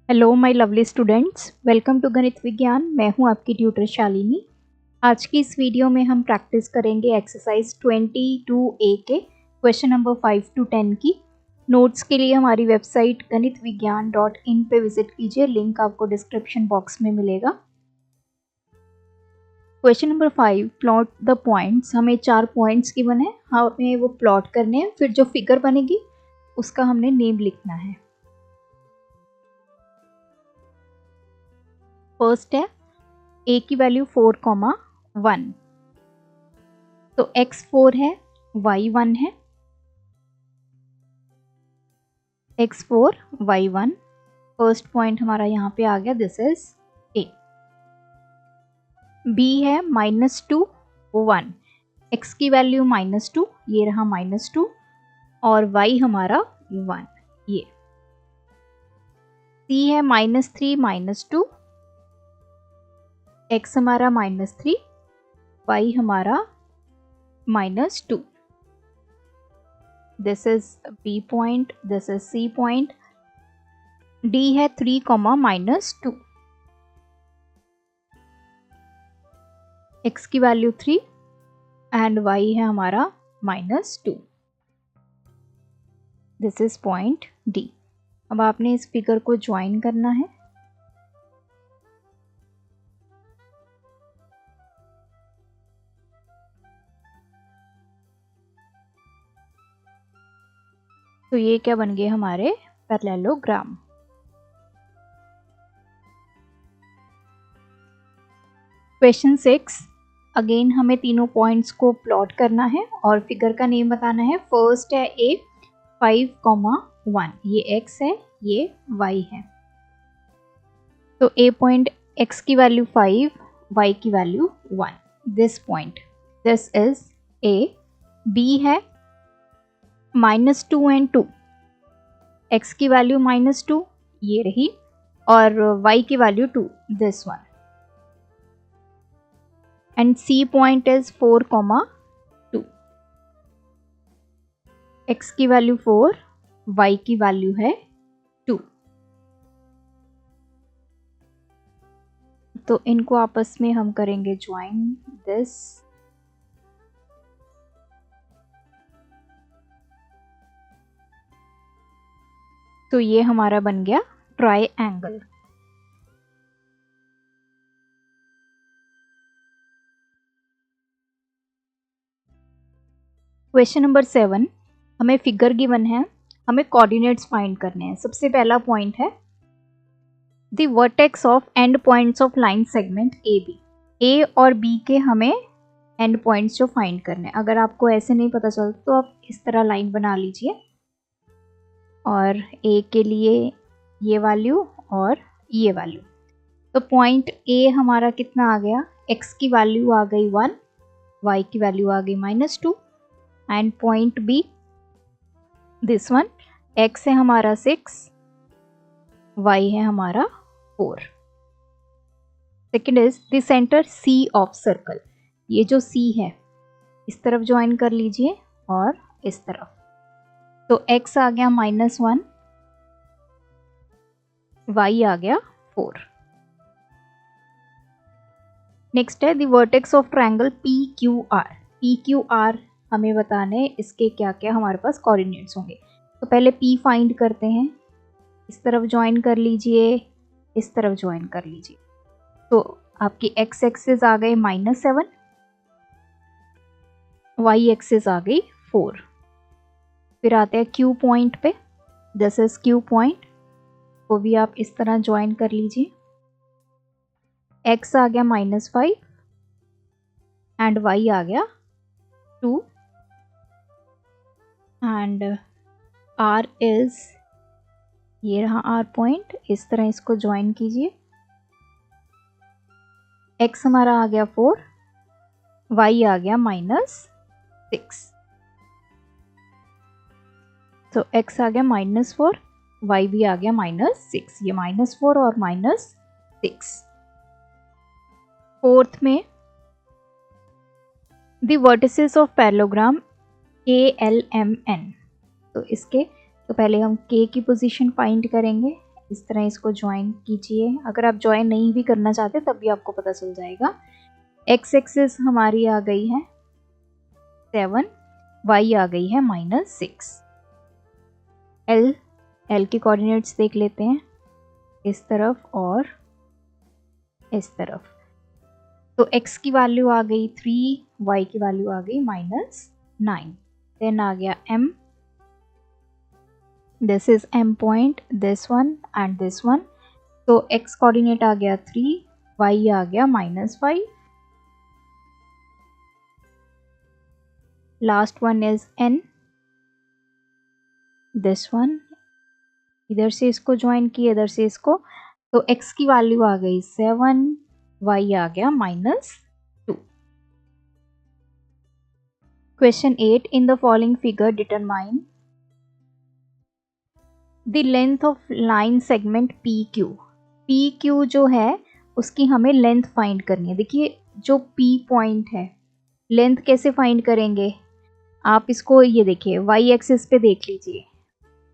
Hello my lovely students, welcome to Ganit Vigyan. मैं हूं आपकी ट्यूटर शालिनी। आज की इस वीडियो में हम प्रैक्टिस करेंगे एक्सरसाइज 22A के क्वेश्चन नंबर 5 to 10 की। नोट्स के लिए हमारी वेबसाइट ganitviggyan.in पे विजिट कीजिए, लिंक आपको डिस्क्रिप्शन बॉक्स में मिलेगा। Question number 5, plot the points. हमें 4 पॉइंट्स गिवन है, हमें वो प्लॉट करने हैं। फिर जो फिगर बनेगी उसका हमने नेम लिखना है। फर्स्ट है a की वैल्यू 4,1, तो x 4 है, y 1 है। x 4 y 1, फर्स्ट पॉइंट हमारा यहाँ पे आ गया, दिस इज a। b है -2 1, x की वैल्यू -2, ये रहा -2, और y हमारा 1, ये। c है -3 -2, x हमारा -3, y हमारा -2। This is b point, this is c point. d है 3, -2, x की वैल्यू 3 एंड y है हमारा -2। This is point d। अब आपने इस फिगर को ज्वाइन करना है। तो ये क्या बन गए हमारे पैरेललोग्राम। क्वेश्चन 6, अगेन हमें तीनों पॉइंट्स को प्लॉट करना है और फिगर का नेम बताना है। फर्स्ट है a 5,1, ये x है, ये y है। तो a पॉइंट x की वैल्यू 5, y की value 1, this point, this is a। b है -2 एंड 2, x की वैल्यू -2, ये रही, और y की value 2, this one. And c point is 4,2, x की वैल्यू 4, y की वैल्यू है 2। तो इनको आपस में हम करेंगे ज्वाइन, दिस। तो ये हमारा बन गया ट्रायंगल। क्वेश्चन नंबर 7, हमें फिगर गिवन है, हमें कोऑर्डिनेट्स फाइंड करने हैं। सबसे पहला पॉइंट है the vertex of end points of line segment A B. A और बी के हमें एंड पॉइंट्स जो फाइंड करने हैं। अगर आपको ऐसे नहीं पता चलता तो आप इस तरह लाइन बना लीजिए, और ए के लिए ये वैल्यू और ये वैल्यू। तो पॉइंट ए हमारा कितना आ गया, x की वैल्यू आ गई 1, y की वैल्यू आ गई -2, and point B this one, x है हमारा 6, y है हमारा 4। Second is the centre c of circle. ये जो c है इस तरफ ज्वाइन कर लीजिए और इस तरफ। तो x आ गया -1, y आ गया 4। नेक्स्ट है the vertex of triangle PQR। PQR हमें बताने इसके क्या क्या हमारे पास कोऑर्डिनेट्स होंगे। तो पहले P फाइंड करते हैं, इस तरफ ज्वाइन कर लीजिए, इस तरफ ज्वाइन कर लीजिए। तो आपकी x एक्सिस आ गई -7, y एक्सिस आ गई 4। फिर आते हैं Q पॉइंट पे, दिस इज Q पॉइंट, वो भी आप इस तरह ज्वाइन कर लीजिए। x आ गया -5 एंड y आ गया 2, एंड R इज, ये रहा R पॉइंट, इस तरह इसको ज्वाइन कीजिए। x हमारा आ गया 4, y आ गया -6। तो x आ गया -4, y भी आ गया -6, ये -4 और -6। फोर्थ में the vertices of parallelogram KLMN। तो इसके, तो पहले हम K की पोजीशन फाइंड करेंगे, इस तरह इसको ज्वाइन कीजिए। अगर आप ज्वाइन नहीं भी करना चाहते तब भी आपको पता चल जाएगा। एक्स एक्सिस हमारी आ गई है 7, वाई आ गई है -6। एल के कोऑर्डिनेट्स देख लेते हैं, इस तरफ और इस तरफ। तो x की वैल्यू आ गई 3, y की वैल्यू आ गई -9। देन आ गया m, this is m point, this one and this one. तो x कोऑर्डिनेट आ गया 3, y आ गया -5। Last one is n, this one. इधर से इसको ज्वाइन किए, इधर से इसको, तो x की वैल्यू आ गई 7, y आ गया -2। Question 8, in the following figure determine the length of line segment PQ। PQ जो है उसकी हमें लेंथ फाइंड करनी है। देखिए जो P पॉइंट है, लेंथ कैसे फाइंड करेंगे आप इसको, ये देखिए y एक्सिस पे देख लीजिए,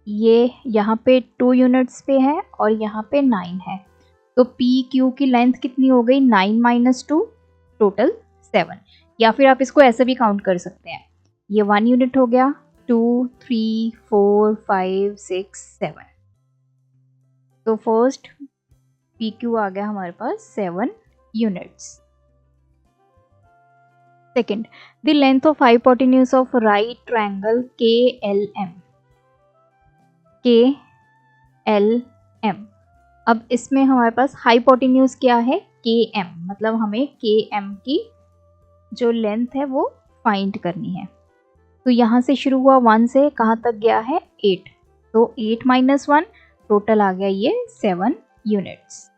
ये यहाँ पे 2 यूनिट्स पे है और यहाँ पे 9 है। तो PQ की लेंथ कितनी हो गई, 9 - 2 टोटल 7। या फिर आप इसको ऐसे भी काउंट कर सकते हैं, ये 1 यूनिट हो गया, 2, 3, 4, 5, 6, 7। तो फर्स्ट PQ आ गया हमारे पास 7 units. Second, the length of hypotenuse of right triangle KLM। KLM, अब इसमें हमारे पास हाइपोटेन्यूज क्या है, KM, मतलब हमें KM की जो लेंथ है वो फाइंड करनी है। तो यहाँ से शुरू हुआ 1 से कहाँ तक गया है 8, तो 8 - 1 टोटल आ गया ये 7 यूनिट्स।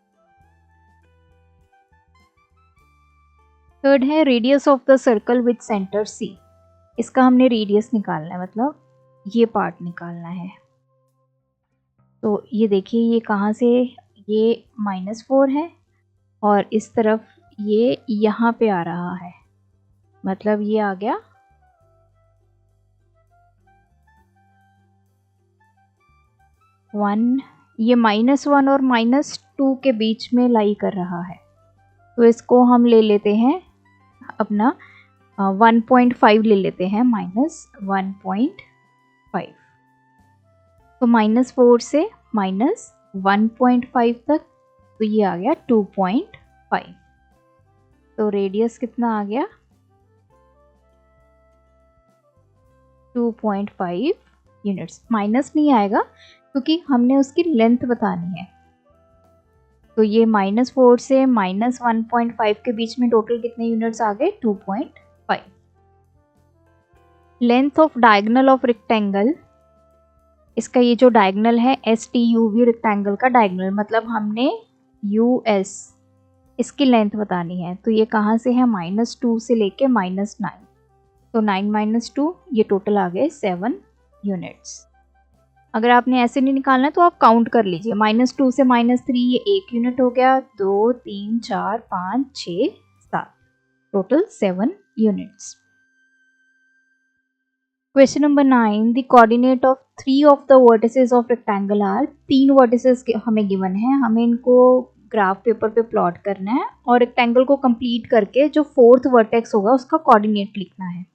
थर्ड है radius of the circle with centre C। इसका हमने रेडियस निकालना है, मतलब ये पार्ट निकालना है। तो ये देखिए ये कहाँ से, ये -4 है और इस तरफ ये यहाँ पे आ रहा है, मतलब ये आ गया 1, ये -1 और -2 के बीच में लाई कर रहा है। तो इसको हम ले लेते हैं अपना 1.5 ले लेते हैं, -1.5। तो -4 से -1.5 तक, तो ये आ गया 2.5। तो रेडियस कितना आ गया 2.5 यूनिट्स। माइनस नहीं आएगा क्योंकि हमने उसकी लेंथ बतानी है। तो ये -4 से -1.5 के बीच में टोटल कितने यूनिट्स आ गए 2.5। Length of diagonal of rectangle, इसका ये जो डायगोनल है STUV रेक्टेंगल का डायगोनल, मतलब हमने US इसकी लेंथ बतानी है। तो ये कहाँ से है, -2 से लेके -9, तो 9 - 2 ये टोटल आ गए 7 यूनिट्स। अगर आपने ऐसे नहीं निकालना है तो आप काउंट कर लीजिए, -2 से -3 ये 1 यूनिट हो गया, 2, 3, 4, 5, 6, 7, total 7 units. Question number 9, the coordinate of 3 of the vertices of rectangle are. 3 vertices हमें गिवन है, हमें इनको ग्राफ पेपर पे प्लॉट करना है और रेक्टेंगल को कंप्लीट करके जो 4th वर्टेक्स होगा उसका कोऑर्डिनेट लिखना है।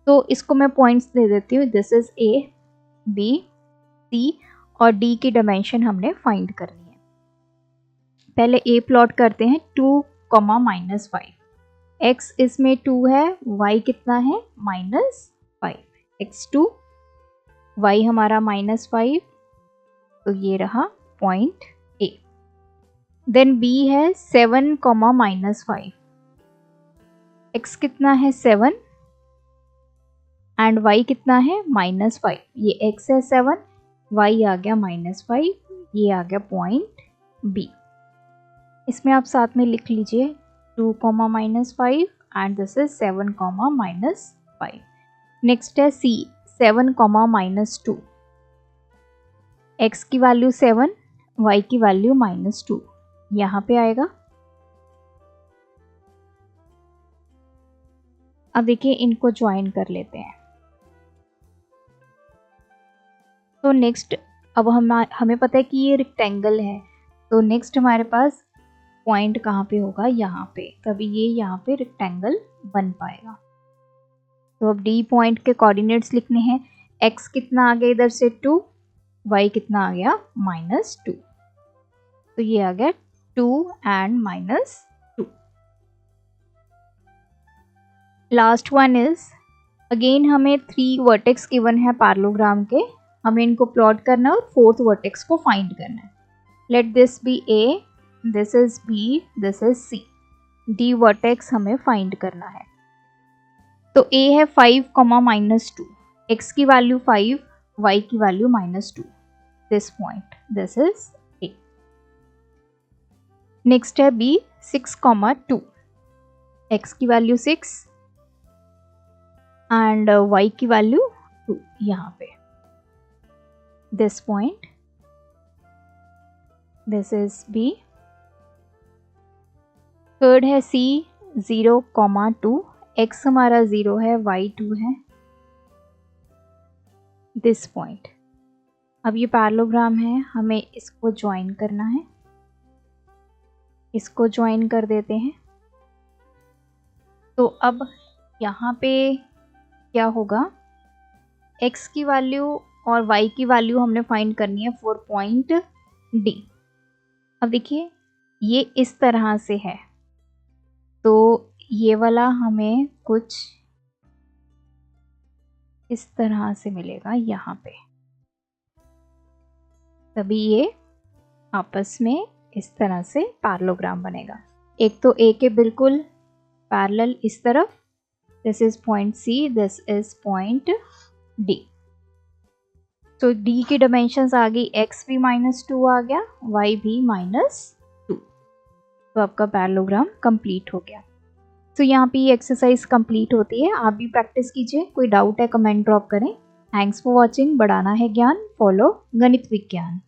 तो इसको मैं पॉइंट्स दे देती हूँ, this is A, B, C और D की डायमेंशन हमने फाइंड करनी है। पहले A प्लॉट करते हैं, 2, -5। X इसमें 2 है, Y कितना है -5, x2, y हमारा -5, तो ये रहा पॉइंट A। देन B है 7, -5, x कितना है 7 एंड y कितना है -5, ये x है 7, y आ गया -5, ये आ गया पॉइंट B। इसमें आप साथ में लिख लीजिए 2, -5 एंड दिस इज 7, -5। नेक्स्ट है C, 7, -2, x की वैल्यू 7, y की वैल्यू -2, यहाँ पे आएगा। अब देखिए इनको ज्वाइन कर लेते हैं। तो नेक्स्ट अब हमें पता है कि ये रेक्टेंगल है, तो नेक्स्ट हमारे पास पॉइंट कहाँ पे होगा, यहाँ पे, तभी ये यहाँ पे रेक्टेंगल बन पाएगा। तो अब डी पॉइंट के कोऑर्डिनेट्स लिखने हैं। x कितना आ गया इधर से 2, y कितना आ गया -2, तो ये आ गया 2 and -2। Last one is, again हमें 3 वर्टेक्स गिवन है पैरेललोग्राम के, हमें इनको प्लॉट करना है और 4th वर्टेक्स को फाइंड करना है। Let this be a, this is b, this is c। d vertex हमें फाइंड करना है। तो a है 5, -2, x की वैल्यू 5, y की value -2, this point, this is a। Next है b 6, 2, x की वैल्यू 6 एंड y की वैल्यू 2, यहाँ पे this point, this is b। Third है c 0, 2, x हमारा 0 है, y 2 है, दिस पॉइंट। अब ये पैरेललोग्राम है, हमें इसको ज्वाइन करना है, इसको ज्वाइन कर देते हैं। तो अब यहाँ पे क्या होगा, x की वैल्यू और y की वैल्यू हमने फाइंड करनी है फॉर पॉइंट D। अब देखिए ये इस तरह से है, तो ये वाला हमें कुछ इस तरह से मिलेगा यहाँ पे, तभी ये आपस में इस तरह से पैरेललोग्राम बनेगा। एक तो A के बिल्कुल पैरेलल इस तरफ, this is point C, this is point D। तो D की डायमेंशंस आ गई, x भी -2 आ गया, y भी -2, तो आपका पैरेललोग्राम कंप्लीट हो गया। तो यहाँ पे ये एक्सरसाइज कंप्लीट होती है, आप भी प्रैक्टिस कीजिए, कोई डाउट है कमेंट ड्रॉप करें। Thanks for watching. बढ़ाना है ज्ञान, फॉलो गणित विज्ञान।